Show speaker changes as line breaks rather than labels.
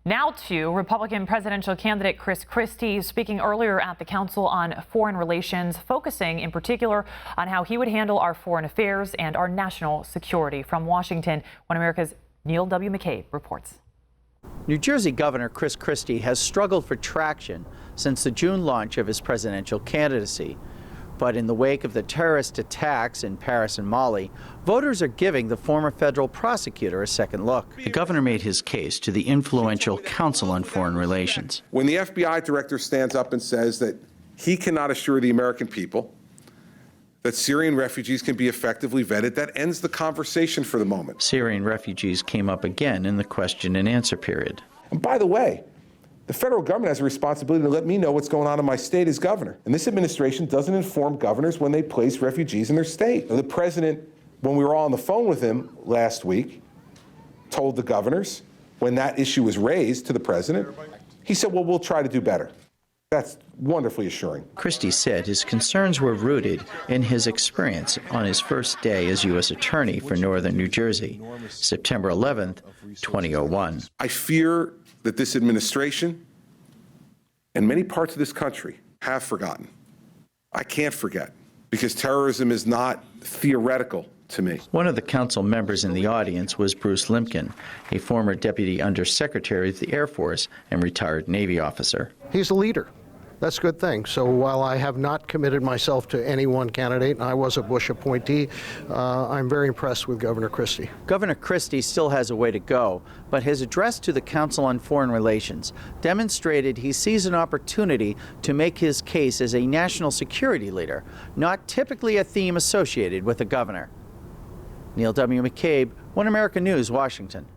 Now to Republican presidential candidate Chris Christie speaking earlier at the Council on Foreign Relations, focusing in particular on how he would handle our foreign affairs and our national security. From Washington, One America's Neil W. McCabe reports.
New Jersey Governor Chris Christie has struggled for traction since the June launch of his presidential candidacy. But in the wake of the terrorist attacks in Paris and Mali, voters are giving the former federal prosecutor a second look. The governor made his case to the influential Council on Foreign Relations.
When the FBI director stands up and says that he cannot assure the American people that Syrian refugees can be effectively vetted, that ends the conversation for the moment.
Syrian refugees came up again in the question and answer period.
And by the way, the federal government has a responsibility to let me know what's going on in my state as governor. And this administration doesn't inform governors when they place refugees in their state. The president, when we were all on the phone with him last week, told the governors, when that issue was raised to the president, he said, well, we'll try to do better. That's wonderfully assuring.
Christie said his concerns were rooted in his experience on his first day as U.S. Attorney for Northern New Jersey, September 11th, 2001.
I fear that this administration and many parts of this country have forgotten. I can't forget, because terrorism is not theoretical to me.
One of the council members in the audience was Bruce Limkin, a former Deputy Undersecretary of the Air Force and retired Navy officer.
He's a leader. That's a good thing. So while I have not committed myself to any one candidate, and I was a Bush appointee, I'm very impressed with Governor Christie.
Governor Christie still has a way to go, but his address to the Council on Foreign Relations demonstrated he sees an opportunity to make his case as a national security leader, not typically a theme associated with a governor. Neil W. McCabe, One America News, Washington.